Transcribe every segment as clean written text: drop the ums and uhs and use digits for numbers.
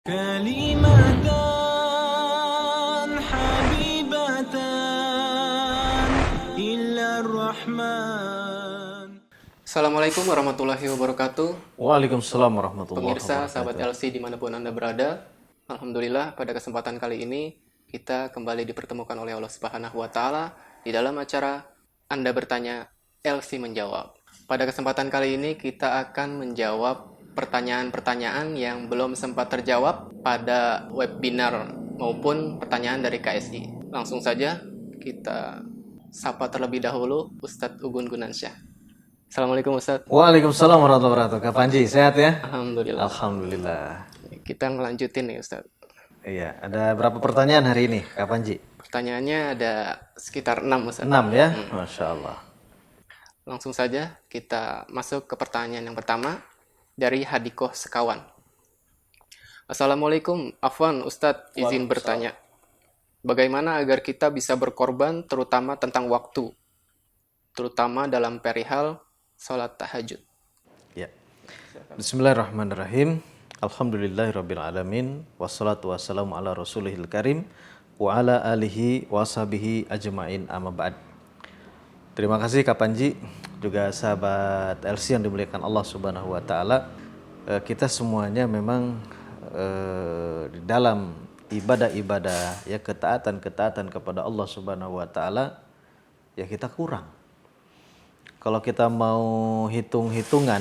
كلمتان حبيبتان إلى الرحمن. Assalamualaikum warahmatullahi wabarakatuh. Waalaikumsalam warahmatullahi Pemirsa, sahabat wabarakatuh. LC dimanapun Anda berada, Alhamdulillah pada kesempatan kali ini kita kembali dipertemukan oleh Allah Subhanahu wa Ta'ala di dalam acara Anda Bertanya, LC Menjawab. Pada kesempatan kali ini kita akan menjawab pertanyaan-pertanyaan yang belum sempat terjawab pada webinar maupun pertanyaan dari KSI. Langsung saja kita sapa terlebih dahulu Ustadz Ugun Gunansyah. Assalamualaikum Ustadz. Waalaikumsalam warahmatullahi wabarakatuh. Kak Panji, sehat ya? Alhamdulillah. Alhamdulillah. Kita ngelanjutin nih Ustadz. Iya, ada berapa pertanyaan hari ini, Kak Panji? Pertanyaannya ada sekitar 6 Ustadz. 6 ya? Masya Allah. Langsung saja kita masuk ke pertanyaan yang pertama dari Hadikoh Sekawan. Assalamualaikum, Afwan Ustadz izin bertanya. Bagaimana agar kita bisa berkorban terutama tentang waktu, terutama dalam perihal sholat tahajud? Ya. Bismillahirrahmanirrahim. Alhamdulillahirrabbilalamin. Wassalatu wassalamu ala rasulihil karim. Wa ala alihi wa sahbihi ajma'in amma ba'd. Terima kasih Kak Panji, juga sahabat LC yang dimuliakan Allah Subhanahu wa Ta'ala. Kita semuanya memang di dalam ibadah-ibadah, ya ketaatan-ketaatan kepada Allah Subhanahu wa Ta'ala, ya kita kurang. Kalau kita mau hitung-hitungan,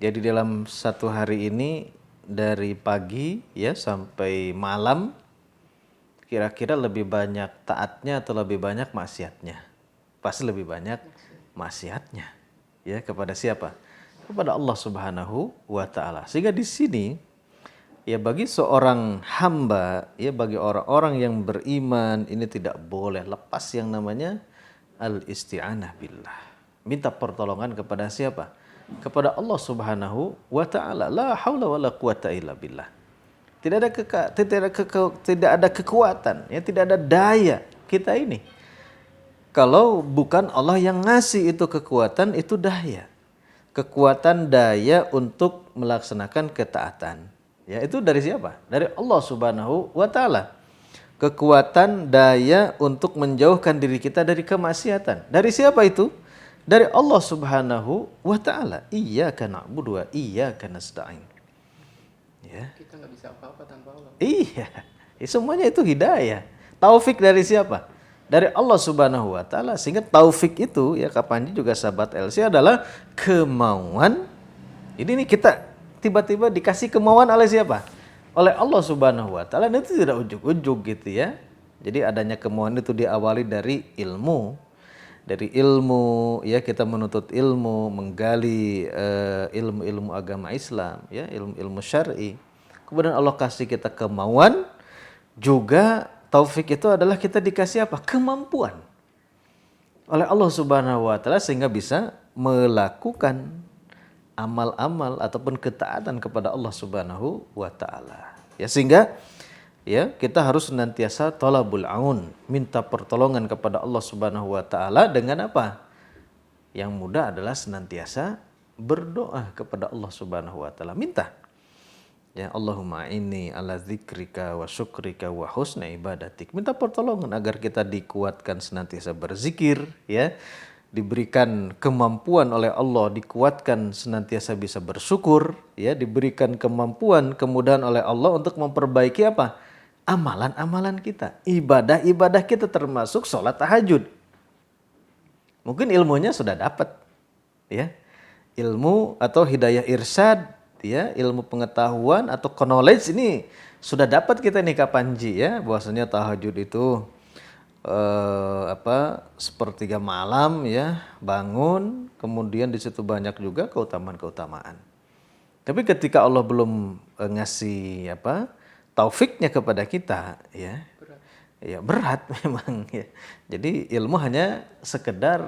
jadi dalam satu hari ini dari pagi ya sampai malam, kira-kira lebih banyak taatnya atau lebih banyak maksiatnya? Pasti lebih banyak maksiatnya. Ya, kepada siapa? Kepada Allah Subhanahu wa Ta'ala. Sehingga di sini ya bagi seorang hamba, ya bagi orang-orang yang beriman, ini tidak boleh lepas yang namanya al-isti'anah billah. Minta pertolongan kepada siapa? Kepada Allah Subhanahu wa Ta'ala. La haula wala quwata illa billah. Tidak ada kekuatan, ya tidak ada daya kita ini. Kalau bukan Allah yang ngasih itu kekuatan, itu daya. Kekuatan daya untuk melaksanakan ketaatan. Ya, itu dari siapa? Dari Allah Subhanahu wa Ta'ala. Kekuatan daya untuk menjauhkan diri kita dari kemaksiatan. Dari siapa itu? Dari Allah Subhanahu wa Ta'ala. Iyyaka na'budu wa iyyaka nasta'in. Ya. Kita nggak bisa apa-apa tanpa Allah. Iya. Semuanya itu hidayah. Taufik dari siapa? Dari Allah Subhanahu wa Ta'ala. Sehingga taufik itu, ya Kak Panji juga sahabat LC, adalah kemauan. Ini nih kita tiba-tiba dikasih kemauan oleh siapa? Oleh Allah Subhanahu wa Ta'ala. Dan itu tidak ujuk-ujuk gitu ya. Jadi adanya kemauan itu diawali dari ilmu. Dari ilmu, ya kita menuntut ilmu, menggali ilmu-ilmu agama Islam, ya ilmu-ilmu syar'i. Kemudian Allah kasih kita kemauan, juga taufik itu adalah kita dikasih apa? Kemampuan oleh Allah Subhanahu wa Ta'ala sehingga bisa melakukan amal-amal ataupun ketaatan kepada Allah Subhanahu wa Ta'ala. Ya sehingga ya kita harus senantiasa talabul aun, minta pertolongan kepada Allah Subhanahu wa Ta'ala dengan apa? Yang mudah adalah senantiasa berdoa kepada Allah Subhanahu wa Ta'ala, minta. Ya Allahumma inni ala dzikrika wa syukrika wa husna ibadatik. Minta pertolongan agar kita dikuatkan senantiasa berzikir, ya. Diberikan kemampuan oleh Allah, dikuatkan senantiasa bisa bersyukur, ya, diberikan kemampuan kemudahan oleh Allah untuk memperbaiki apa? Amalan-amalan kita, ibadah-ibadah kita termasuk sholat tahajud. Mungkin ilmunya sudah dapat, ya. Ilmu atau hidayah irsyad, ya, ilmu pengetahuan atau knowledge ini sudah dapat kita nih Kak Panji, ya, bahwasanya tahajud itu sepertiga malam, ya, bangun, kemudian di situ banyak juga keutamaan-keutamaan. Tapi ketika Allah belum ngasih taufiknya kepada kita, ya, ya berat memang, ya. Jadi ilmu hanya sekedar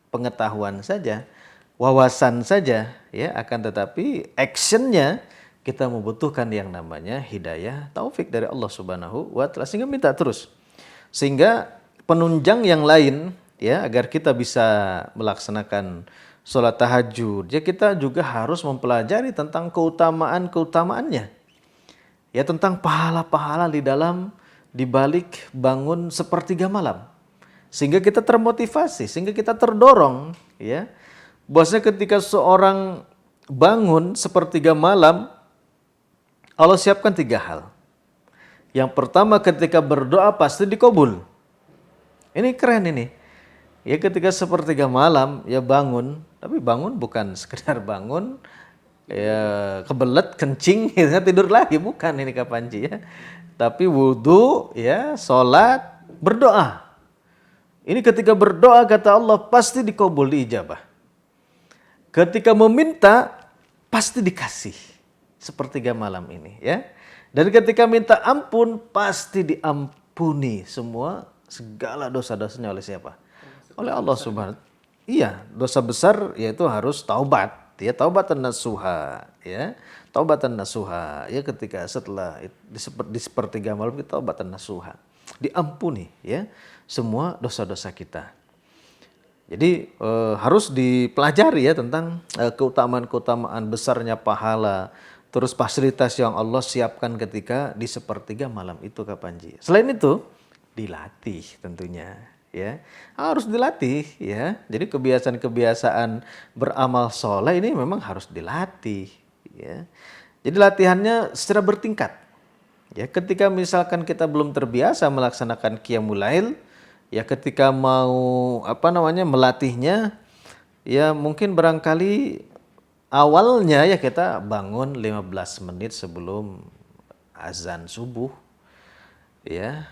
pengetahuan saja, wawasan saja, ya, akan tetapi actionnya kita membutuhkan yang namanya hidayah taufik dari Allah Subhanahu wa Ta'ala, sehingga minta terus, sehingga penunjang yang lain, ya, agar kita bisa melaksanakan sholat tahajud, ya kita juga harus mempelajari tentang keutamaan-keutamaannya. ya tentang pahala-pahala di balik bangun sepertiga malam. Sehingga kita termotivasi, sehingga kita terdorong, ya. Bahwasanya ketika seorang bangun sepertiga malam, Allah siapkan 3 hal. Yang pertama, ketika berdoa pasti dikabul. Ini keren ini. Ya ketika sepertiga malam ya bangun, tapi bangun bukan sekedar bangun ya kebelet kencing ya, tidur lagi, bukan ini Kapanji ya. Tapi wudhu ya, sholat, berdoa. Ini ketika berdoa kata Allah pasti dikabul, diijabah. Ketika meminta pasti dikasih. Sepertiga malam ini ya. Dan ketika minta ampun pasti diampuni semua segala dosa-dosanya oleh siapa? Oleh Allah Subhanahu. Iya, dosa besar yaitu harus taubat, ya taubatan nasuha, ya. Taubatan nasuha, ya ketika setelah di sepertiga malam kita taubatan nasuha. Diampuni ya semua dosa-dosa kita. Jadi harus dipelajari ya tentang keutamaan-keutamaan besarnya pahala, terus fasilitas yang Allah siapkan ketika di sepertiga malam itu Kapanji. Selain itu dilatih tentunya ya, harus dilatih ya. Jadi kebiasaan-kebiasaan beramal soleh ini memang harus dilatih ya. Jadi latihannya secara bertingkat ya. Ketika misalkan kita belum terbiasa melaksanakan qiyamul lail ya, ketika mau melatihnya ya, mungkin barangkali awalnya ya kita bangun 15 menit sebelum azan subuh ya.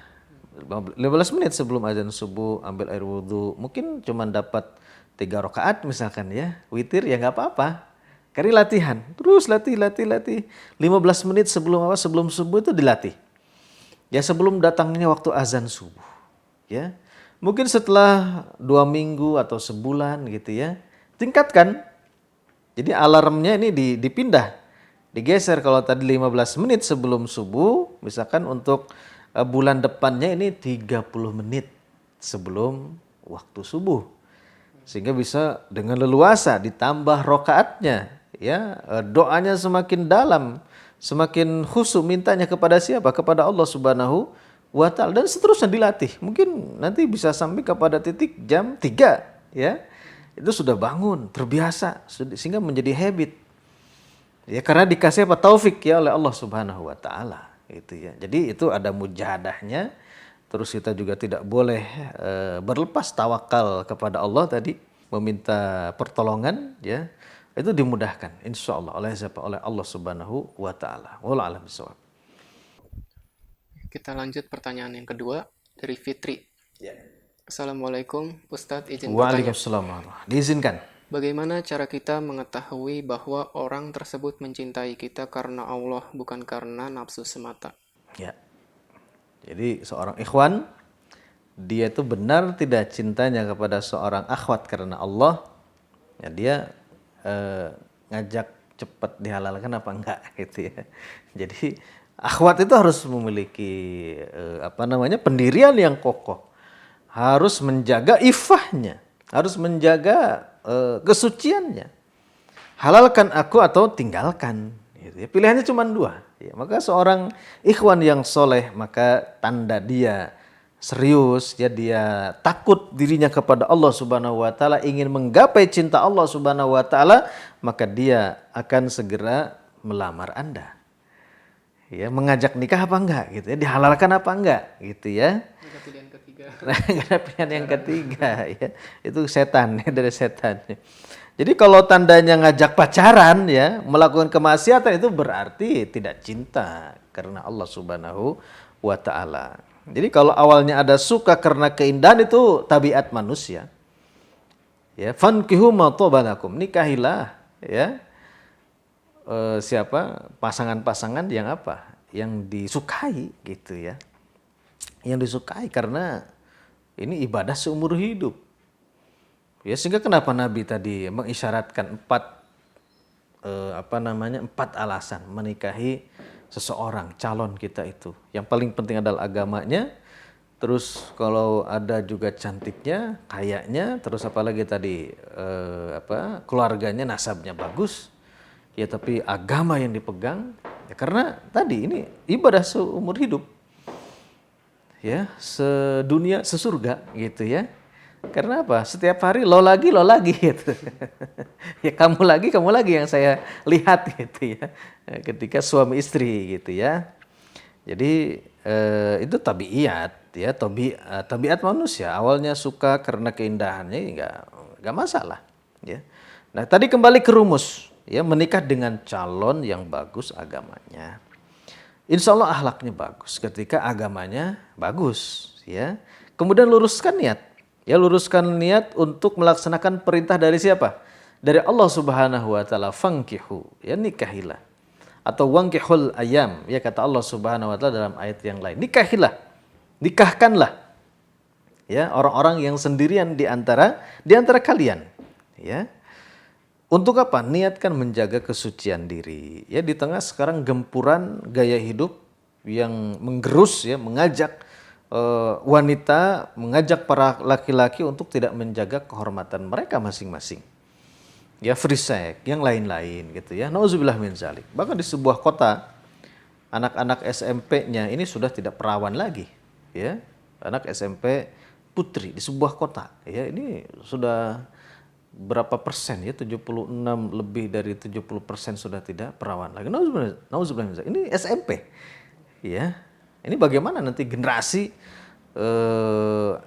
15 menit sebelum azan subuh ambil air wudhu, mungkin cuma dapat 3 rakaat misalkan ya, witir ya nggak apa-apa. Karena latihan, terus latih. 15 menit sebelum subuh itu dilatih. Ya sebelum datangnya waktu azan subuh. Ya, mungkin setelah 2 minggu atau sebulan gitu ya, tingkatkan. Jadi alarmnya ini dipindah, digeser. Kalau tadi 15 menit sebelum subuh, misalkan untuk bulan depannya ini 30 menit sebelum waktu subuh. Sehingga bisa dengan leluasa ditambah rokaatnya ya, doanya semakin dalam, semakin khusyuk mintanya kepada siapa? Kepada Allah Subhanahu wa Ta'ala, dan seterusnya dilatih. Mungkin nanti bisa sampai kepada titik jam 3 ya. Itu sudah bangun, terbiasa sehingga menjadi habit. Ya karena dikasih apa? Taufik ya oleh Allah Subhanahu wa Ta'ala. Itu ya. Jadi itu ada mujahadahnya. Terus kita juga tidak boleh berlepas tawakal kepada Allah tadi, meminta pertolongan ya. Itu dimudahkan insyaallah oleh siapa? Oleh Allah Subhanahu wa Ta'ala. Wallahu a'lam bishawab. Kita lanjut pertanyaan yang kedua dari Fitri. Ya. Assalamualaikum Ustadz, izin bertanya. Waalaikumsalam. Diizinkan. Bagaimana cara kita mengetahui bahwa orang tersebut mencintai kita karena Allah bukan karena nafsu semata? Ya. Jadi seorang ikhwan, dia itu benar tidak cintanya kepada seorang akhwat karena Allah, ya dia ngajak cepat dihalalkan apa enggak gitu ya. Jadi akhwat itu harus memiliki pendirian yang kokoh, harus menjaga ifahnya, harus menjaga kesuciannya. Halalkan aku atau tinggalkan. Gitu ya. Pilihannya cuma 2. Ya, maka seorang ikhwan yang soleh, maka tanda dia serius, ya dia takut dirinya kepada Allah Subhanahu wa Ta'ala, ingin menggapai cinta Allah Subhanahu wa Ta'ala, maka dia akan segera melamar Anda. Ya, mengajak nikah apa enggak gitu ya, dihalalkan apa enggak gitu ya. Ada pilihan ketiga. Gak ada pilihan yang ketiga ya. Itu setan ya, dari setan. Jadi kalau tandanya ngajak pacaran ya, melakukan kemaksiatan, itu berarti tidak cinta karena Allah Subhanahu wa Ta'ala. Jadi kalau awalnya ada suka karena keindahan, itu tabiat manusia. Ya, fankihu ma thaba lakum, nikahilah ya. Pasangan-pasangan yang apa? Yang disukai gitu ya. Yang disukai karena ini ibadah seumur hidup. Ya sehingga kenapa Nabi tadi mengisyaratkan 4 alasan menikahi seseorang, calon kita itu. Yang paling penting adalah agamanya, terus kalau ada juga cantiknya, kayaknya, terus apalagi tadi keluarganya, nasabnya bagus. Ya tapi agama yang dipegang Ya, karena tadi ini ibadah seumur hidup. Ya, sedunia sesurga gitu ya. Karena apa? Setiap hari lo lagi gitu. Ya kamu lagi yang saya lihat gitu ya. Ketika suami istri gitu ya. Jadi itu tabiat ya, tabiat manusia. Awalnya suka karena keindahannya nggak masalah ya. Nah, tadi kembali ke rumus ya, menikah dengan calon yang bagus agamanya. Insya Allah akhlaknya bagus ketika agamanya bagus ya. Kemudian luruskan niat. Ya, luruskan niat untuk melaksanakan perintah dari siapa? Dari Allah Subhanahu wa taala, fankihu, ya nikahilah. Atau wankihul ayam, ya kata Allah Subhanahu wa taala dalam ayat yang lain. Nikahilah. Nikahkanlah. Ya, orang-orang yang sendirian di antara kalian, ya. Untuk apa? Niatkan menjaga kesucian diri. Ya, di tengah sekarang gempuran gaya hidup yang menggerus ya, mengajak wanita, mengajak para laki-laki untuk tidak menjaga kehormatan mereka masing-masing. Ya, free sex, yang lain-lain gitu ya. Nauzubillah min zalik. Bahkan di sebuah kota, anak-anak SMP-nya ini sudah tidak perawan lagi, ya. Anak SMP putri di sebuah kota, ya, ini sudah berapa persen ya, 76, lebih dari 70% sudah tidak perawan lagi. Nauzubillah. Ini SMP. Ya. Ini bagaimana nanti generasi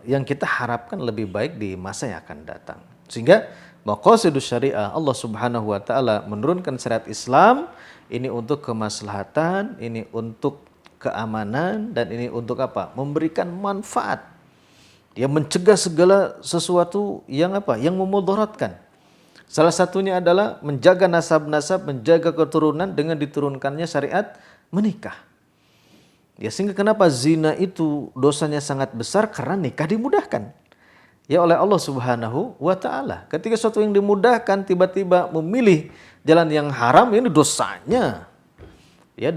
yang kita harapkan lebih baik di masa yang akan datang. Sehingga maqasidus syariah, Allah Subhanahu wa taala menurunkan syariat Islam ini untuk kemaslahatan, ini untuk keamanan, dan ini untuk apa? Memberikan manfaat. Dia mencegah segala sesuatu yang apa? Yang memudaratkan. Salah satunya adalah menjaga nasab-nasab, menjaga keturunan dengan diturunkannya syariat menikah. Ya, sehingga kenapa zina itu dosanya sangat besar? Karena nikah dimudahkan. Ya, oleh Allah Subhanahu wa taala. Ketika sesuatu yang dimudahkan tiba-tiba memilih jalan yang haram, ini dosanya ya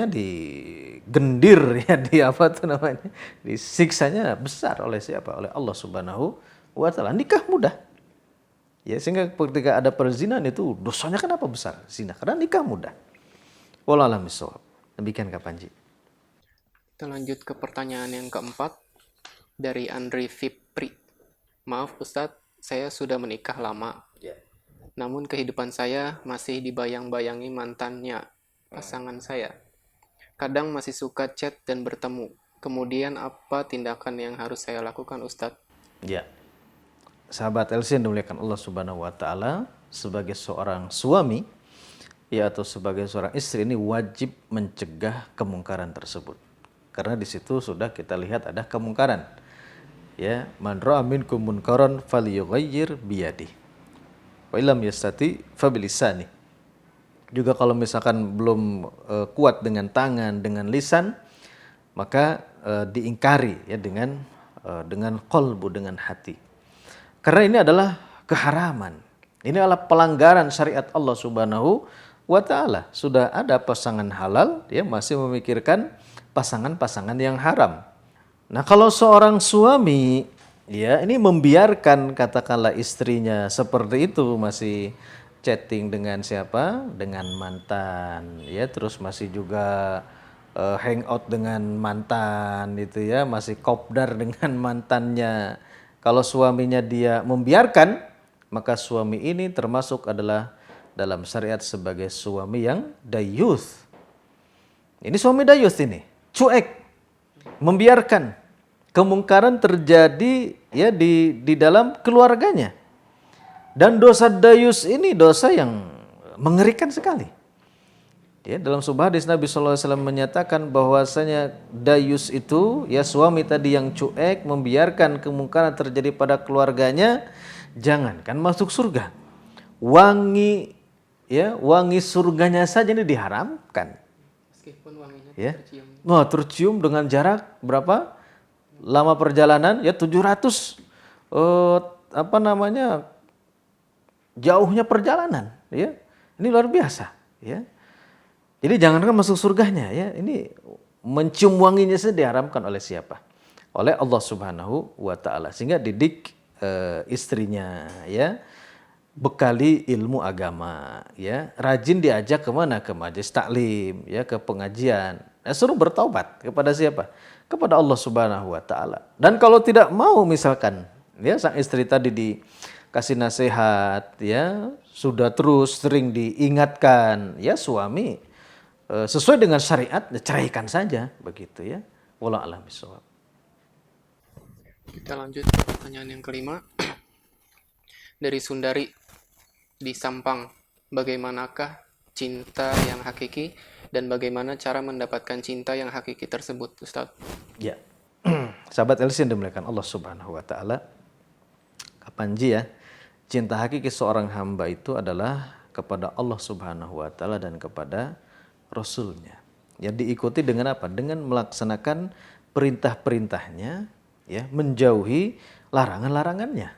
digendir ya, disiksanya besar oleh siapa? Oleh Allah Subhanahu wa taala. Nikah mudah. Ya, sehingga ketika ada perzinahan itu dosanya kenapa besar? Zina, karena nikah mudah. Wallahu a'lam bishawab. Demikian Kak Panji. Kita lanjut ke pertanyaan yang keempat dari Andri Fipri. Maaf Ustadz, saya sudah menikah lama. Namun kehidupan saya masih dibayang-bayangi mantannya, pasangan saya. Kadang masih suka chat dan bertemu. Kemudian apa tindakan yang harus saya lakukan Ustadz? Ya. Sahabat LC yang dimuliakan Allah Subhanahu wa taala, sebagai seorang suami ya atau sebagai seorang istri ini wajib mencegah kemungkaran tersebut. Karena di situ sudah kita lihat ada kemungkaran. Ya, man ra'a minkum munkaran falyughayyir biyadihi. Wa illam yastati fa bilisani. Juga kalau misalkan belum kuat dengan tangan, dengan lisan, maka diingkari ya dengan qalbu, dengan hati. Karena ini adalah keharaman. Ini adalah pelanggaran syariat Allah Subhanahu wa taala. Sudah ada pasangan halal, dia masih memikirkan pasangan-pasangan yang haram. Nah, kalau seorang suami ya ini membiarkan katakanlah istrinya seperti itu, masih chatting dengan siapa? Dengan mantan, ya, terus masih juga hangout dengan mantan itu ya, masih kopdar dengan mantannya. Kalau suaminya dia membiarkan, maka suami ini termasuk adalah dalam syariat sebagai suami yang dayuth. Ini suami dayuth ini, cuek, membiarkan kemungkaran terjadi ya di dalam keluarganya. Dan dosa dayus ini dosa yang mengerikan sekali. Ya, dalam sebuah hadis Nabi SAW menyatakan bahwasanya dayus itu ya suami tadi yang cuek, membiarkan kemungkaran terjadi pada keluarganya, jangankan masuk surga, wangi surganya saja ini diharamkan. Meskipun wanginya Ya, tercium. tercium dengan jarak berapa? Lama perjalanan ya 700 jauhnya perjalanan ya. Ini luar biasa ya. Jadi jangankan masuk surganya ya, ini mencium wanginya saja diharamkan oleh siapa? Oleh Allah Subhanahu wa taala. Sehingga didik istrinya ya. bekali ilmu agama, ya, rajin diajak kemana, ke majelis taklim, ya, ke pengajian, suruh bertaubat kepada siapa, kepada Allah Subhanahu Wa Taala. Dan kalau tidak mau misalkan, ya, sang istri tadi dikasih nasihat, ya, sudah terus sering diingatkan, ya, suami sesuai dengan syariat, ya, ceraikan saja, begitu, ya. Wallahu a'lam bishawab. Kita lanjut ke pertanyaan yang kelima. Dari Sundari di Sampang, bagaimanakah cinta yang hakiki dan bagaimana cara mendapatkan cinta yang hakiki tersebut, Ustadz? Ya, sahabat Elsi yang dimuliakan Allah Subhanahu Wa Taala, Kapanji, ya, cinta hakiki seorang hamba itu adalah kepada Allah Subhanahu Wa Taala dan kepada Rasulnya. Ya, diikuti dengan apa? Dengan melaksanakan perintah-perintahnya, ya, menjauhi larangan-larangannya,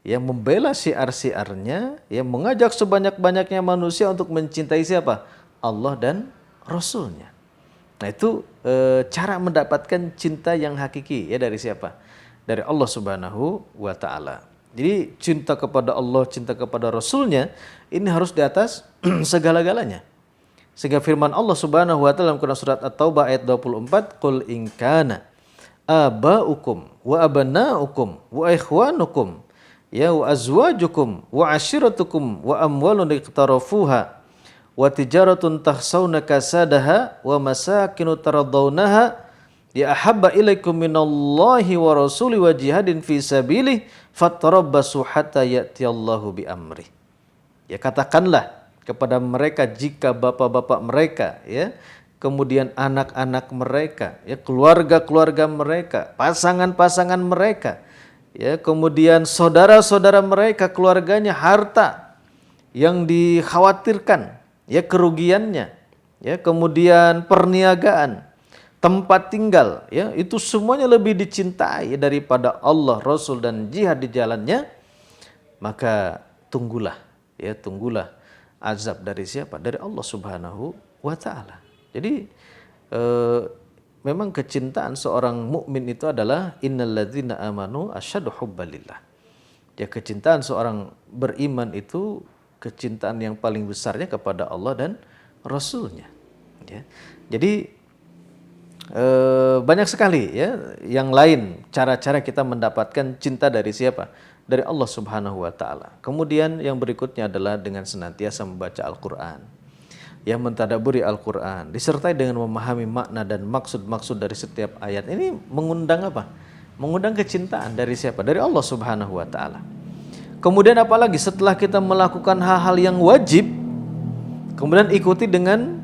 ya, membela syiar-syiarnya, ya, mengajak sebanyak-banyaknya manusia untuk mencintai siapa? Allah dan Rasulnya. Nah, itu cara mendapatkan cinta yang hakiki, ya, dari siapa? Dari Allah Subhanahu Wa Taala. Jadi cinta kepada Allah, cinta kepada Rasulnya ini harus di atas segala-galanya. Sehingga firman Allah Subhanahu Wa Taala dalam Quran surat At-Taubah ayat 24, "Qul in kana aba'ukum wa abana'ukum wa ikhwanukum, ya, wa azwajukum wa ashiratukum wa amwalun iqtarafuha wa tijaratun takhsawna kasadaha wa masakinu taradawnaha ya ahabba ilaikum minallahi wa rasuli wa jihadin fi sabilih fatarabbasu hatta ya'tiyallahu bi amri." Ya, katakanlah kepada mereka jika bapak-bapak mereka, ya, kemudian anak-anak mereka, ya, keluarga-keluarga mereka, pasangan-pasangan mereka, ya, kemudian saudara-saudara mereka, keluarganya, harta yang dikhawatirkan, ya, kerugiannya, ya, kemudian perniagaan, tempat tinggal, ya, itu semuanya lebih dicintai daripada Allah, Rasul dan jihad di jalannya, maka tunggulah, ya, tunggulah azab dari siapa? Dari Allah Subhanahu Wa Taala. Jadi memang kecintaan seorang mukmin itu adalah innalladzina amanu asyaddu hubbalillah. Ya, kecintaan seorang beriman itu kecintaan yang paling besarnya kepada Allah dan Rasulnya. Ya. Jadi banyak sekali, ya, yang lain cara-cara kita mendapatkan cinta dari siapa? Dari Allah Subhanahu Wa Taala. Kemudian yang berikutnya adalah dengan senantiasa membaca Al-Quran, ya, mentadaburi Al-Quran, disertai dengan memahami makna dan maksud-maksud dari setiap ayat. Ini mengundang apa? Mengundang kecintaan dari siapa? Dari Allah Subhanahu Wa Taala. Kemudian apalagi setelah kita melakukan hal-hal yang wajib, kemudian ikuti dengan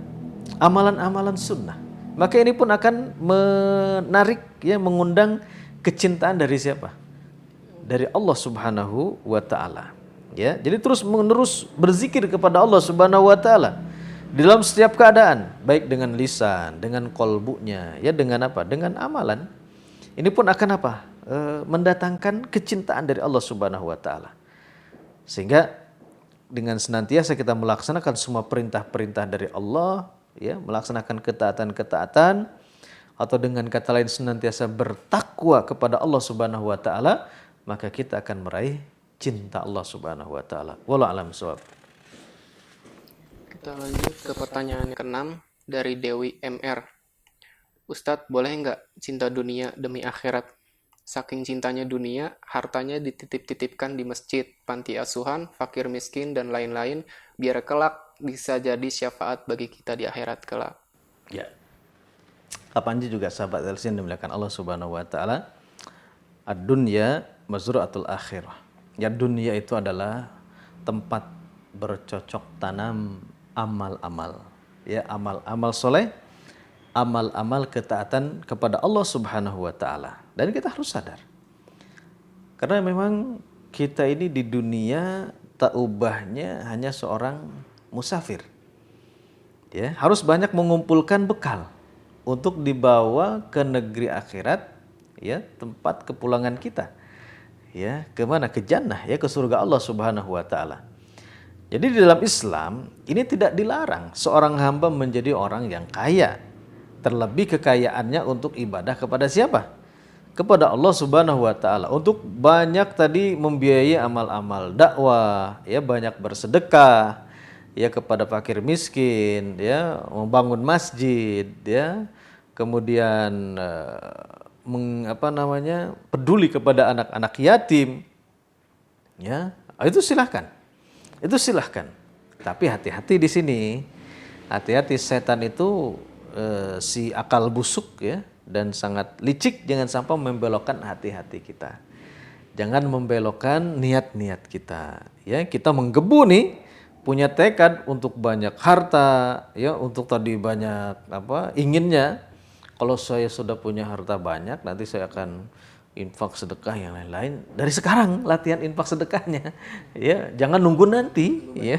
amalan-amalan sunnah, maka ini pun akan menarik, ya, mengundang kecintaan dari siapa? Dari Allah Subhanahu Wa Taala. Ya, jadi terus menerus berzikir kepada Allah Subhanahu Wa Taala dalam setiap keadaan, baik dengan lisan, dengan kolbunya, ya, dengan apa? Dengan amalan. Ini pun akan apa? Mendatangkan kecintaan dari Allah Subhanahu Wa Taala. Sehingga dengan senantiasa kita melaksanakan semua perintah-perintah dari Allah, ya, melaksanakan ketaatan-ketaatan, atau dengan kata lain senantiasa bertakwa kepada Allah Subhanahu Wa Taala, maka kita akan meraih cinta Allah Subhanahu Wa Taala. Wallahu a'lam bishawab. Kita lanjut ke pertanyaan ke-6 dari Dewi MR. Ustadz, boleh nggak cinta dunia demi akhirat? Saking cintanya dunia, hartanya dititip-titipkan di masjid, panti asuhan, fakir miskin, dan lain-lain, biar kelak bisa jadi syafaat bagi kita di akhirat kelak. Ya. Kapanji juga sahabat Elsin dimuliakan Allah Subhanahu Wa Taala. Ad-dunya mazru'atul akhirah. Ya, dunia itu adalah tempat bercocok tanam amal-amal, ya, amal-amal soleh, amal-amal ketaatan kepada Allah Subhanahu Wa Taala. Dan kita harus sadar, karena memang kita ini di dunia tak ubahnya hanya seorang musafir, ya, harus banyak mengumpulkan bekal untuk dibawa ke negeri akhirat, ya, tempat kepulangan kita, ya, kemana? Ke jannah, ya, ke surga Allah Subhanahu Wa Taala. Jadi di dalam Islam ini tidak dilarang seorang hamba menjadi orang yang kaya, terlebih kekayaannya untuk ibadah kepada siapa? kepada Allah Subhanahu wa taala untuk banyak tadi membiayai amal-amal dakwah, ya banyak bersedekah ya kepada fakir miskin, ya membangun masjid, ya kemudian peduli kepada anak-anak yatim, ya itu silahkan, tapi hati-hati di sini, hati-hati setan itu si akal busuk ya dan sangat licik, jangan sampai membelokkan hati-hati kita, jangan membelokkan niat-niat kita, ya kita menggebu nih punya tekad untuk banyak harta, ya untuk tadi banyak inginnya, kalau saya sudah punya harta banyak nanti saya akan infak sedekah yang lain-lain. Dari sekarang latihan infak sedekahnya, ya jangan nunggu nanti, ya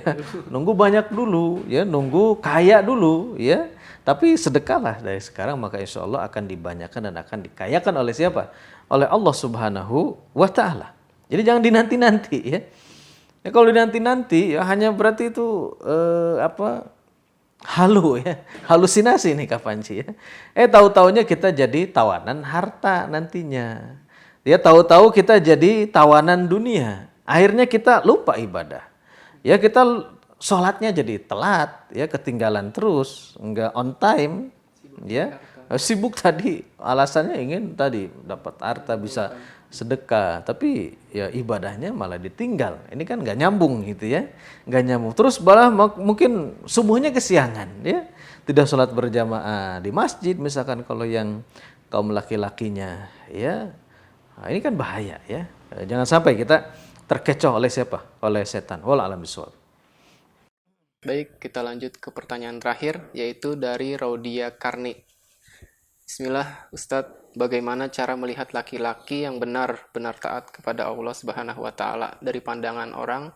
nunggu banyak dulu, ya nunggu kaya dulu, ya tapi sedekahlah dari sekarang, maka insya Allah akan dibanyakan dan akan dikayakan oleh siapa? Oleh Allah Subhanahu wa taala. Jadi jangan dinanti-nanti, ya. Ya kalau dinanti-nanti ya hanya berarti itu halu ya, halusinasi nih Kapanci ya. Tahu-taunya kita jadi tawanan harta nantinya. Ya tahu-tahu kita jadi tawanan dunia. Akhirnya kita lupa ibadah. Ya kita sholatnya jadi telat, ya ketinggalan terus, enggak on time, ya sibuk tadi alasannya ingin tadi dapat harta bisa sedekah, tapi ya ibadahnya malah ditinggal. Ini kan nggak nyambung gitu ya, nggak nyambung. Terus malah mungkin subuhnya kesiangan, ya tidak sholat berjamaah di masjid misalkan kalau yang kaum laki-lakinya, ya nah, ini kan bahaya ya. Jangan sampai kita terkecoh oleh siapa? Oleh setan. Wallahu a'lam bishawab. Baik, kita lanjut ke pertanyaan terakhir, yaitu dari Raudia Karni. Bismillah, Ustadz, bagaimana cara melihat laki-laki yang benar-benar taat kepada Allah Subhanahu wa taala? Dari pandangan orang,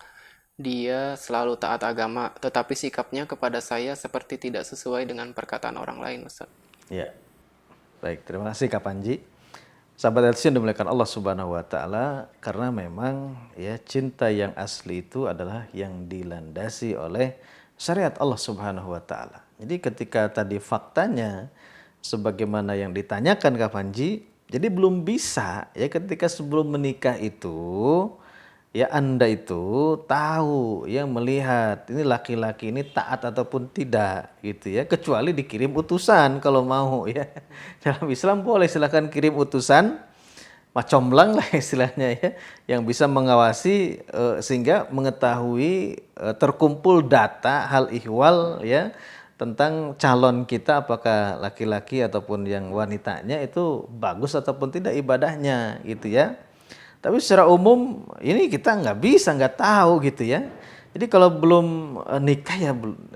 dia selalu taat agama, tetapi sikapnya kepada saya seperti tidak sesuai dengan perkataan orang lain, Ustadz. Ya. Baik, terima kasih Kak Panji. Sahabat LC yang dimuliakan Allah Subhanahu wa taala, karena memang ya cinta yang asli itu adalah yang dilandasi oleh syariat Allah Subhanahu wa taala. Jadi ketika tadi faktanya sebagaimana yang ditanyakan Kak Panji, jadi belum bisa ya ketika sebelum menikah itu ya Anda itu tahu ya melihat ini laki-laki ini taat ataupun tidak gitu ya, kecuali dikirim utusan kalau mau ya. Dalam Islam boleh silakan kirim utusan macomblang lah istilahnya ya, yang bisa mengawasi sehingga mengetahui terkumpul data hal ihwal ya tentang calon kita, apakah laki-laki ataupun yang wanitanya itu bagus ataupun tidak ibadahnya gitu ya. Tapi secara umum ini kita nggak tahu gitu ya. Jadi kalau belum nikah ya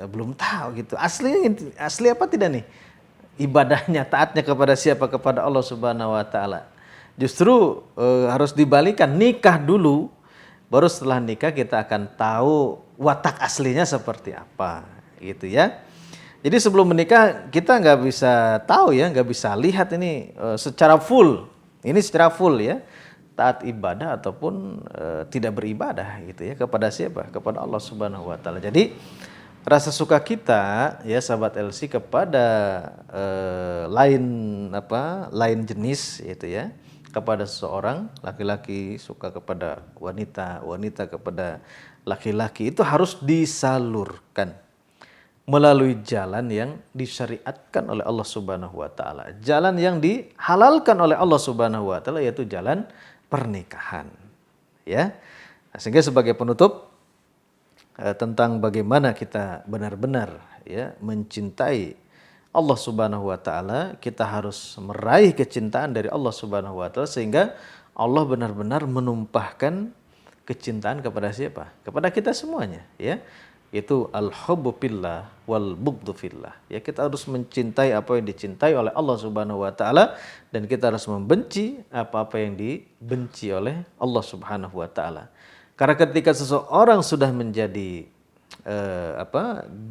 belum tahu gitu. Asli apa tidak nih ibadahnya, taatnya kepada siapa? Kepada Allah Subhanahu wa taala. Justru harus dibalikan, nikah dulu, baru setelah nikah kita akan tahu watak aslinya seperti apa gitu ya. Jadi sebelum menikah kita nggak bisa tahu ya, nggak bisa lihat ini secara full. Ini secara full ya, taat ibadah ataupun tidak beribadah gitu ya kepada siapa? Kepada Allah Subhanahu wa taala. Jadi rasa suka kita ya sahabat LC kepada lain jenis gitu ya, kepada seseorang, laki-laki suka kepada wanita, wanita kepada laki-laki, itu harus disalurkan melalui jalan yang disyariatkan oleh Allah Subhanahu wa taala. Jalan yang dihalalkan oleh Allah Subhanahu wa taala yaitu jalan pernikahan. Ya. Nah, sehingga sebagai penutup tentang bagaimana kita benar-benar ya mencintai Allah Subhanahu wa taala, kita harus meraih kecintaan dari Allah Subhanahu wa taala sehingga Allah benar-benar menumpahkan kecintaan kepada siapa? Kepada kita semuanya, ya. Itu al-hubbu fillah wal bughdhu fillah. Ya, kita harus mencintai apa yang dicintai oleh Allah Subhanahu wa taala dan kita harus membenci apa-apa yang dibenci oleh Allah Subhanahu wa taala. Karena ketika seseorang sudah menjadi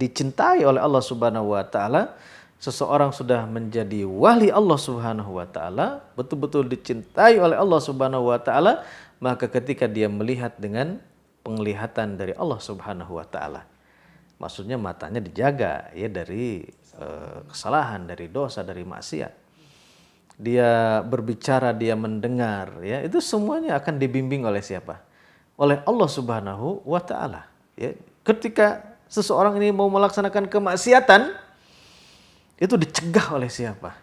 dicintai oleh Allah Subhanahu wa taala, seseorang sudah menjadi wali Allah Subhanahu wa taala, betul-betul dicintai oleh Allah Subhanahu wa taala, maka ketika dia melihat dengan penglihatan dari Allah Subhanahu wa taala. Maksudnya matanya dijaga ya dari kesalahan, dari dosa, dari maksiat. dia berbicara, dia mendengar, ya, itu semuanya akan dibimbing oleh siapa? Oleh Allah Subhanahu wa taala, ya. Ketika seseorang ini mau melaksanakan kemaksiatan, itu dicegah oleh siapa?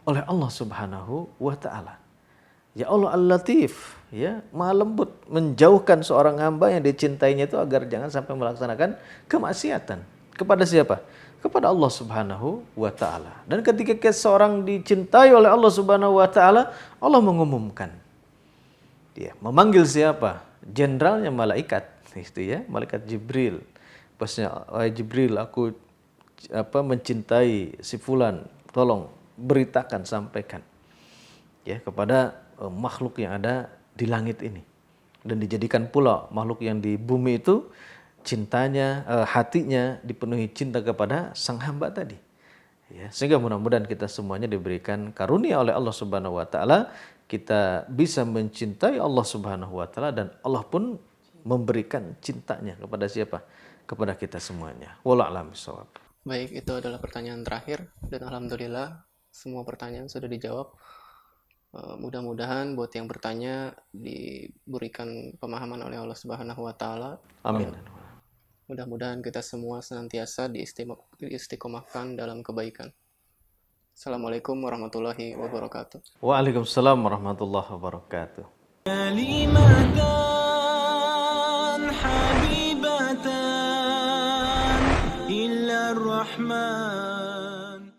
Oleh Allah Subhanahu wa taala. Ya Allah Al-Latif, ya, Maha Lembut, menjauhkan seorang hamba yang dicintainya itu agar jangan sampai melaksanakan kemaksiatan. Kepada siapa? Kepada Allah Subhanahu wa taala. Dan ketika seorang dicintai oleh Allah Subhanahu wa taala, Allah mengumumkan. Dia memanggil siapa? Jenderalnya malaikat, itu ya, malaikat Jibril. Pasnya, wahai Jibril, aku mencintai si fulan, tolong beritakan, sampaikan ya kepada makhluk yang ada di langit ini. Dan dijadikan pula makhluk yang di bumi itu cintanya, hatinya dipenuhi cinta kepada sang hamba tadi. Ya, sehingga mudah-mudahan kita semuanya diberikan karunia oleh Allah Subhanahu wa taala, kita bisa mencintai Allah Subhanahu wa taala dan Allah pun memberikan cintanya kepada siapa? Kepada kita semuanya. Wallahu a'lam bishawab. Baik, itu adalah pertanyaan terakhir dan alhamdulillah semua pertanyaan sudah dijawab. Mudah-mudahan buat yang bertanya diberikan pemahaman oleh Allah Subhanahu wa taala. Amin. Mudah-mudahan kita semua senantiasa diistiqomahkan dalam kebaikan. Assalamualaikum warahmatullahi wabarakatuh. Waalaikumsalam warahmatullahi wabarakatuh. كلمتان حبيبتان إلى الرحمن